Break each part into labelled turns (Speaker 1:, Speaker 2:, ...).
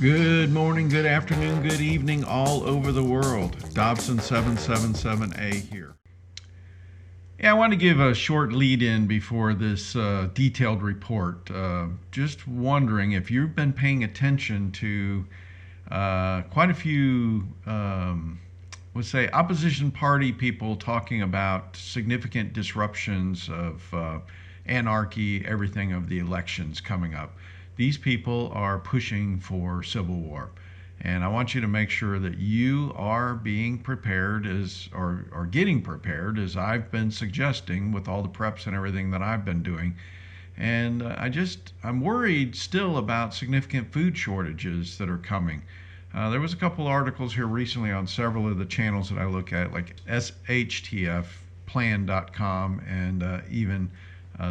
Speaker 1: Good morning, good afternoon, good evening, all over the world. Dobson 777A here. Yeah, I want to give a short lead in before this detailed report. Just wondering if you've been paying attention to quite a few, let's say, opposition party people talking about significant disruptions of anarchy, everything of the elections coming up. These people are pushing for civil war. And I want you to make sure that you are being prepared or getting prepared as I've been suggesting with all the preps and everything that I've been doing. And I'm worried still about significant food shortages that are coming. There was a couple articles here recently on several of the channels that I look at, like SHTFplan.com and even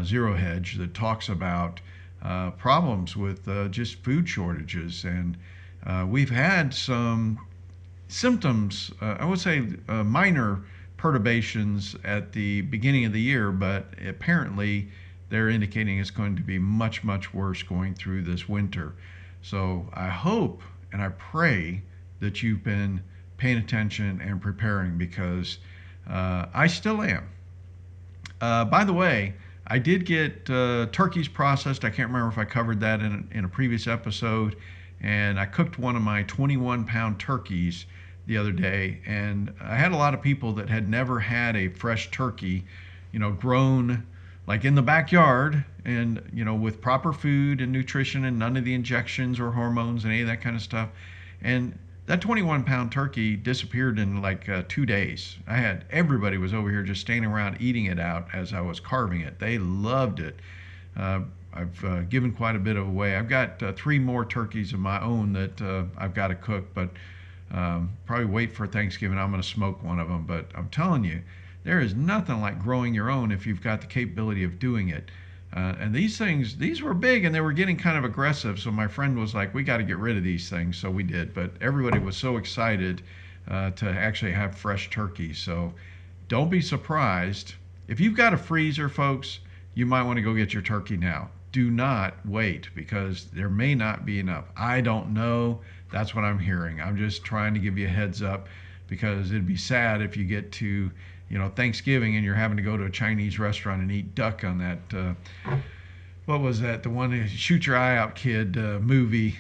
Speaker 1: Zero Hedge, that talks about problems with just food shortages. And we've had some symptoms, I would say minor perturbations at the beginning of the year, but apparently they're indicating it's going to be much, much worse going through this winter. So I hope and I pray that you've been paying attention and preparing, because I still am. By the way, I did get turkeys processed. I can't remember if I covered that in a previous episode. And I cooked one of my 21-pound turkeys the other day. And I had a lot of people that had never had a fresh turkey, grown like in the backyard and, with proper food and nutrition and none of the injections or hormones and any of that kind of stuff. And that 21-pound turkey disappeared in like 2 days. Everybody was over here just standing around eating it out as I was carving it. They loved it. I've given quite a bit of away. I've got 3 more turkeys of my own that I've got to cook, but probably wait for Thanksgiving. I'm going to smoke one of them. But I'm telling you, there is nothing like growing your own if you've got the capability of doing it. And these were big and they were getting kind of aggressive. So my friend was like, we got to get rid of these things. So we did. But everybody was so excited to actually have fresh turkey. So don't be surprised. If you've got a freezer, folks, you might want to go get your turkey now. Do not wait, because there may not be enough. I don't know. That's what I'm hearing. I'm just trying to give you a heads up, because it'd be sad if you get to Thanksgiving and you're having to go to a Chinese restaurant and eat duck on that, what was that? The one Shoot Your Eye Out Kid movie.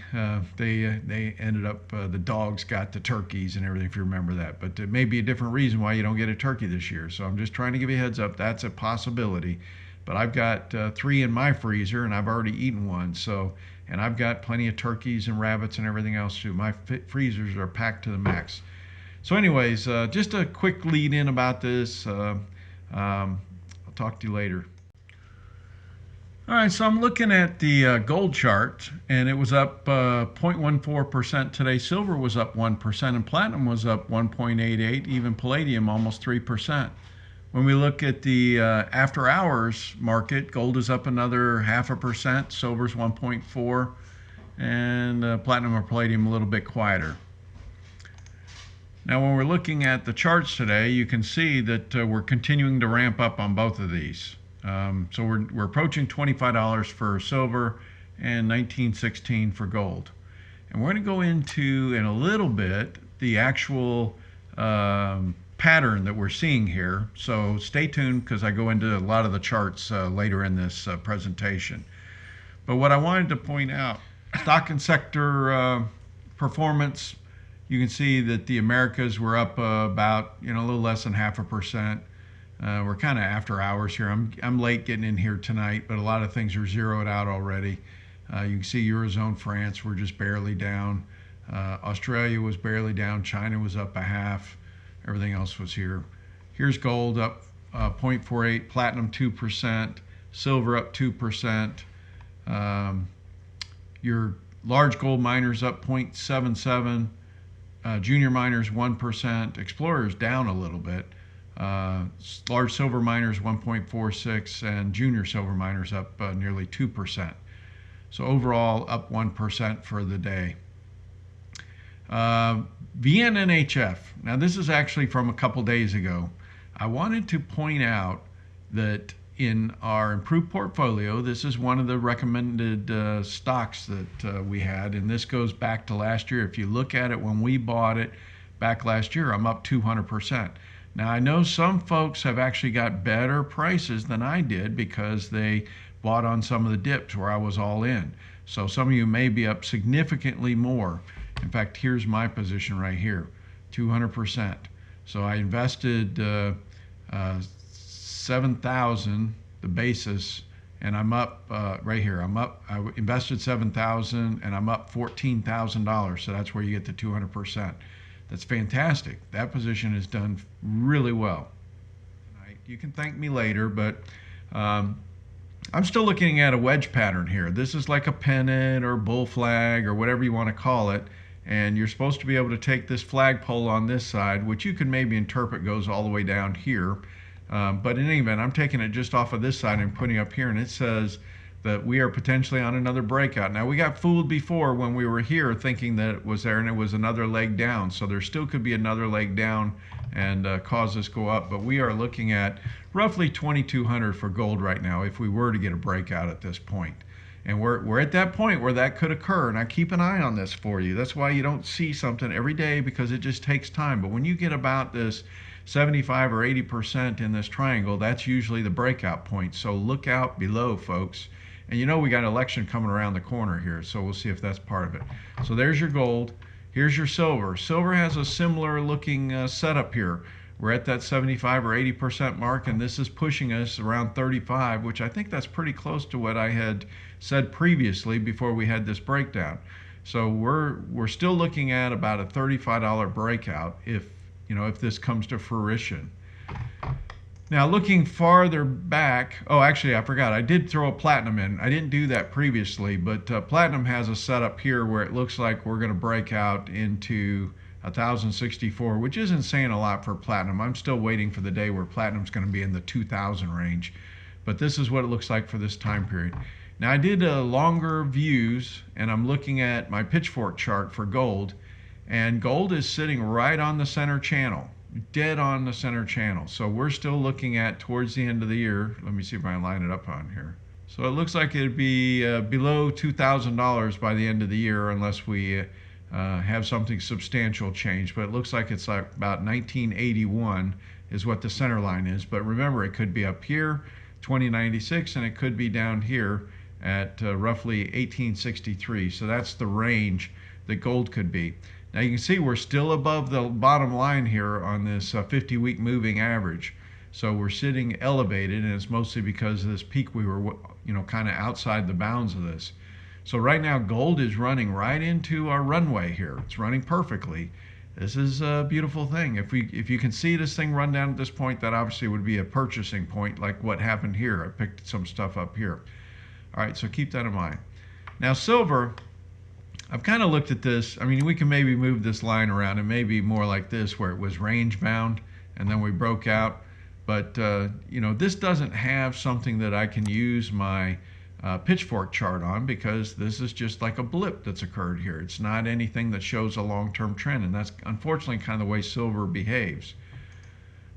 Speaker 1: They ended up, the dogs got the turkeys and everything, if you remember that. But there may be a different reason why you don't get a turkey this year. So I'm just trying to give you a heads up. That's a possibility. But I've got 3 in my freezer and I've already eaten one. And I've got plenty of turkeys and rabbits and everything else too. My freezers are packed to the max. So anyways, just a quick lead in about this. I'll talk to you later. All right, so I'm looking at the gold chart, and it was up 0.14% today. Silver was up 1%, and platinum was up 1.88%, even palladium almost 3%. When we look at the after hours market, gold is up another 0.5%, silver's 1.4%, and platinum or palladium a little bit quieter. Now, when we're looking at the charts today, you can see that we're continuing to ramp up on both of these. So we're approaching $25 for silver and $19.16 for gold. And we're going to go into, in a little bit, the actual pattern that we're seeing here. So stay tuned, because I go into a lot of the charts later in this presentation. But what I wanted to point out, stock and sector performance. You can see that the Americas were up about, a little less than 0.5%. We're kind of after hours here. I'm late getting in here tonight, but a lot of things are zeroed out already. You can see Eurozone, France, we're just barely down. Australia was barely down. China was up 0.5%. Everything else was here. Here's gold up 0.48%, platinum 2%, silver up 2%. Your large gold miners up 0.77%. Junior miners 1%, explorers down a little bit, large silver miners 1.46%, and junior silver miners up nearly 2%. So overall up 1% for the day. VNNHF, now this is actually from a couple days ago. I wanted to point out that in our improved portfolio, this is one of the recommended stocks that we had, and this goes back to last year. If you look at it when we bought it back last year, I'm up 200%. Now, I know some folks have actually got better prices than I did because they bought on some of the dips where I was all in. So some of you may be up significantly more. In fact, here's my position right here, 200%. So I invested 7,000, the basis, and I'm up right here. I invested 7,000 and I'm up $14,000. So that's where you get the 200%. That's fantastic. That position is done really well. You can thank me later, but I'm still looking at a wedge pattern here. This is like a pennant or bull flag or whatever you want to call it. And you're supposed to be able to take this flagpole on this side, which you can maybe interpret goes all the way down here. But in any event, I'm taking it just off of this side and putting it up here, and it says that we are potentially on another breakout. Now, we got fooled before when we were here thinking that it was there and it was another leg down. So there still could be another leg down and cause this go up. But we are looking at roughly 2,200 for gold right now if we were to get a breakout at this point. And we're at that point where that could occur, and I keep an eye on this for you. That's why you don't see something every day, because it just takes time. But when you get about this 75 or 80% in this triangle, that's usually the breakout point. So look out below, folks. And you know we got an election coming around the corner here, so we'll see if that's part of it. So there's your gold. Here's your silver. Silver has a similar looking setup here. We're at that 75 or 80% mark, and this is pushing us around 35, which I think that's pretty close to what I had said previously before we had this breakdown. So we're still looking at about a $35 breakout if this comes to fruition. Now, looking farther back, oh, actually, I forgot. I did throw a platinum in. I didn't do that previously, but platinum has a setup here where it looks like we're going to break out into 1,064, which isn't saying a lot for platinum. I'm still waiting for the day where platinum's going to be in the 2,000 range, but this is what it looks like for this time period. Now, I did longer views, and I'm looking at my pitchfork chart for gold, and gold is sitting right on the center channel, dead on the center channel. So we're still looking at towards the end of the year. Let me see if I can line it up on here. So it looks like it'd be below $2,000 by the end of the year unless we have something substantial change. But it looks like it's like about 1981 is what the center line is. But remember, it could be up here, 2096, and it could be down here at roughly 1863. So that's the range that gold could be. Now you can see we're still above the bottom line here on this 50-week moving average. So we're sitting elevated, and it's mostly because of this peak we were, kind of outside the bounds of this. So right now gold is running right into our runway here. It's running perfectly. This is a beautiful thing. If you can see this thing run down at this point, that obviously would be a purchasing point like what happened here. I picked some stuff up here. All right, so keep that in mind. Now silver, I've kind of looked at this. I mean, we can maybe move this line around and maybe more like this where it was range bound and then we broke out. But, this doesn't have something that I can use my pitchfork chart on because this is just like a blip that's occurred here. It's not anything that shows a long-term trend, and that's unfortunately kind of the way silver behaves.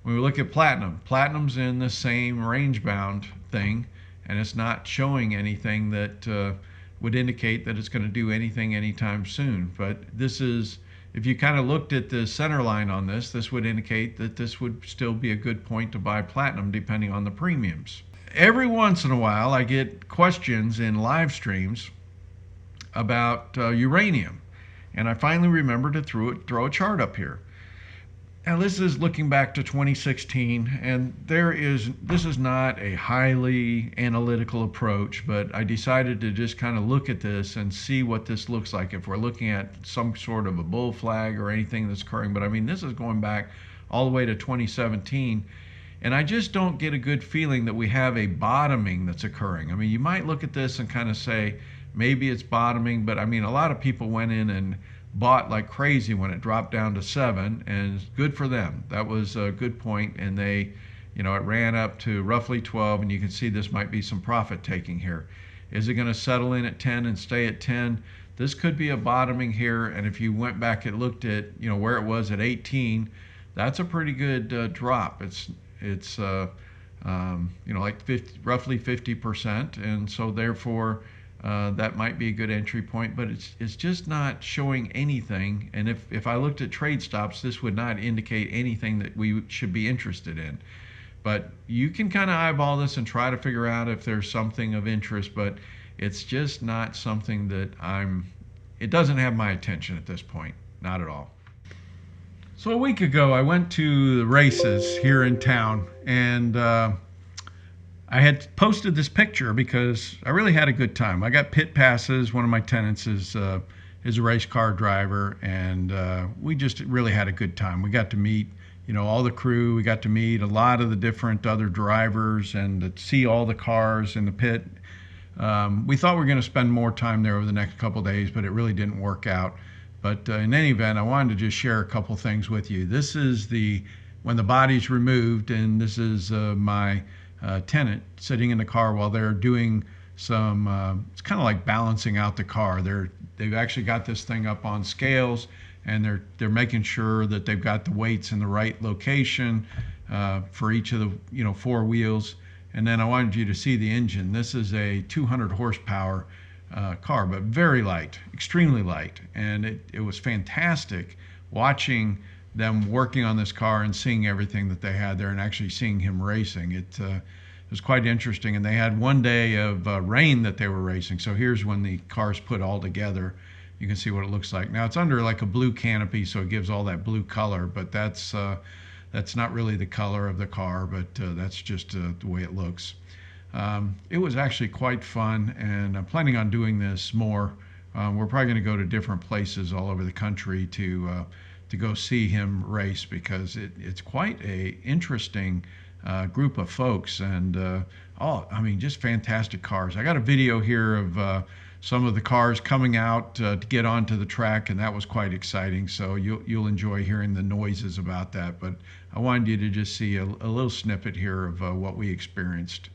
Speaker 1: When we look at platinum, platinum's in the same range bound thing, and it's not showing anything that would indicate that it's going to do anything anytime soon. But this is, if you kind of looked at the center line on this, this would indicate that this would still be a good point to buy platinum depending on the premiums. Every once in a while I get questions in live streams about uranium, and I finally remembered to throw a chart up here. Now this is looking back to 2016, and this is not a highly analytical approach, but I decided to just kind of look at this and see what this looks like if we're looking at some sort of a bull flag or anything that's occurring. But I mean, this is going back all the way to 2017, and I just don't get a good feeling that we have a bottoming that's occurring. I mean, you might look at this and kind of say maybe it's bottoming, but I mean, a lot of people went in and bought like crazy when it dropped down to 7, and good for them. That was a good point, and they, it ran up to roughly 12, and you can see this might be some profit taking here. Is it going to settle in at 10 and stay at 10? This could be a bottoming here, and if you went back and looked at where it was at 18, that's a pretty good drop. It's you know, like roughly 50%, and so therefore that might be a good entry point, but it's just not showing anything. And if I looked at trade stops, this would not indicate anything that we should be interested in. But you can kind of eyeball this and try to figure out if there's something of interest, but it's just not something that it doesn't have my attention at this point, not at all. So a week ago, I went to the races here in town, and I had posted this picture because I really had a good time. I got pit passes. One of my tenants is a race car driver, and we just really had a good time. We got to meet, you know, all the crew. We got to meet a lot of the different other drivers and to see all the cars in the pit. We thought we were going to spend more time there over the next couple of days, but it really didn't work out. But in any event, I wanted to just share a couple things with you. This is when the body's removed, and this is my tenant sitting in the car while they're doing some, it's kind of like balancing out the car. They've actually got this thing up on scales, and they're making sure that they've got the weights in the right location for each of the, you know, 4 wheels. And then I wanted you to see the engine. This is a 200 horsepower car, but very light, extremely light. And it was fantastic watching them working on this car and seeing everything that they had there and actually seeing him racing. It was quite interesting. And they had one day of rain that they were racing. So here's when the car's put all together. You can see what it looks like. Now it's under like a blue canopy, so it gives all that blue color, but that's not really the color of the car, but that's just the way it looks. It was actually quite fun, and I'm planning on doing this more. We're probably going to go to different places all over the country to go see him race, because it's quite a interesting group of folks, and I mean, just fantastic cars. I got a video here of some of the cars coming out to get onto the track, and that was quite exciting. So you'll enjoy hearing the noises about that. But I wanted you to just see a little snippet here of what we experienced.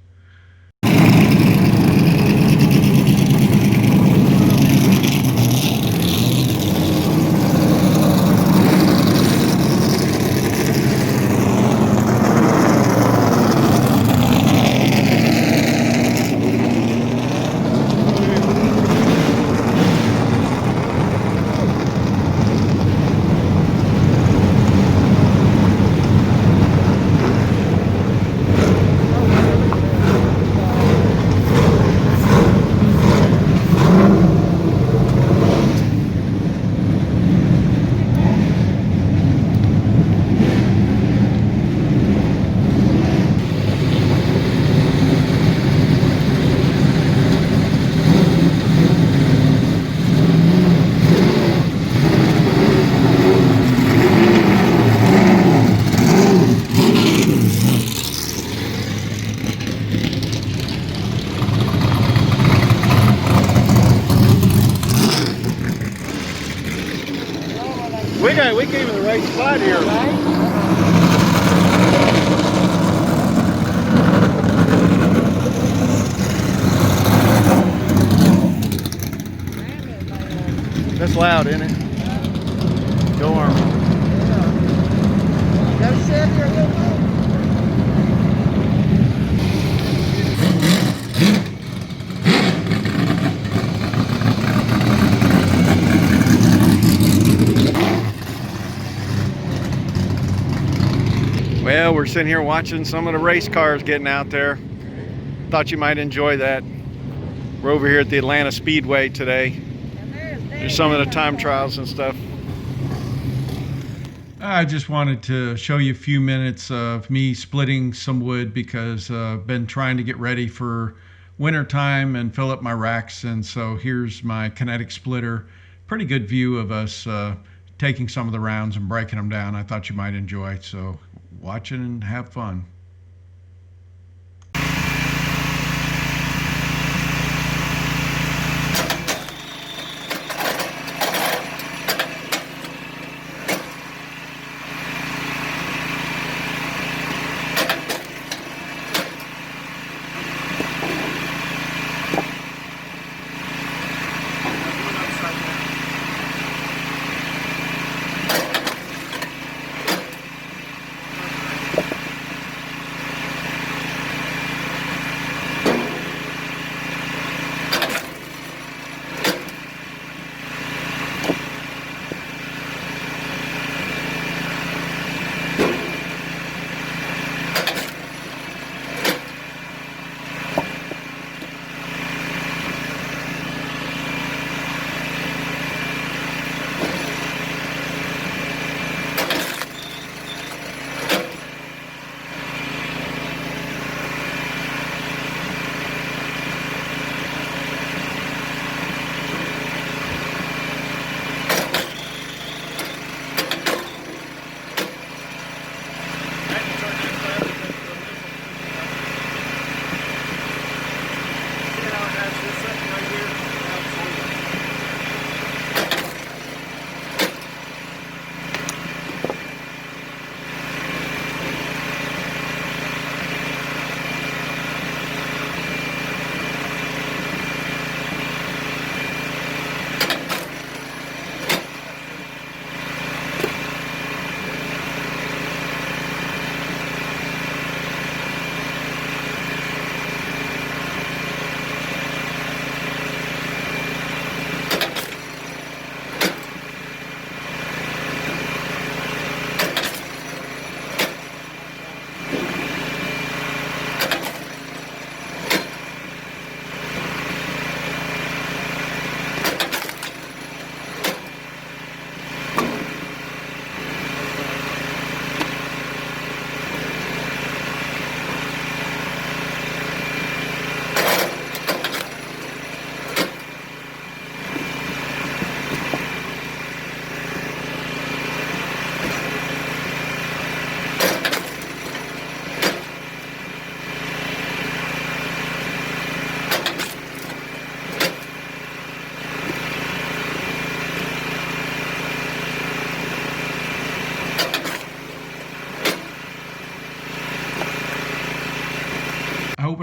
Speaker 1: We came in the right spot here. That's loud, isn't it? Go Army. You gotta sit here a little bit. Well, we're sitting here watching some of the race cars getting out there. Thought you might enjoy that. We're over here at the Atlanta Speedway today. There's some of the time trials and stuff. I just wanted to show you a few minutes of me splitting some wood, because I've been trying to get ready for winter time and fill up my racks. And so here's my kinetic splitter. Pretty good view of us taking some of the rounds and breaking them down. I thought you might enjoy it. So watch it and have fun.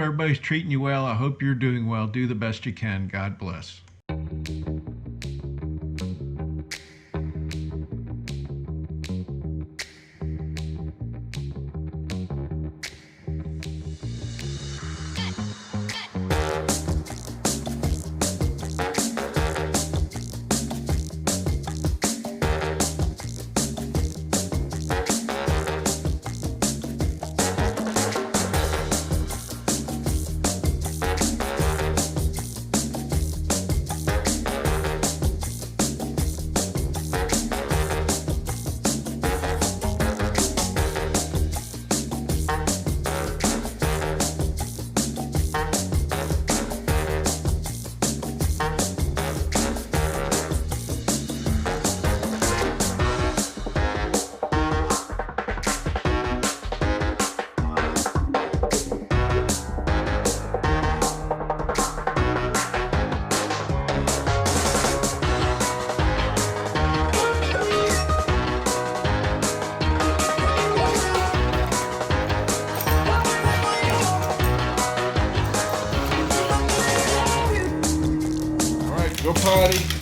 Speaker 1: everybody's treating you well. I hope you're doing well. Do the best you can. God bless.
Speaker 2: Go potty.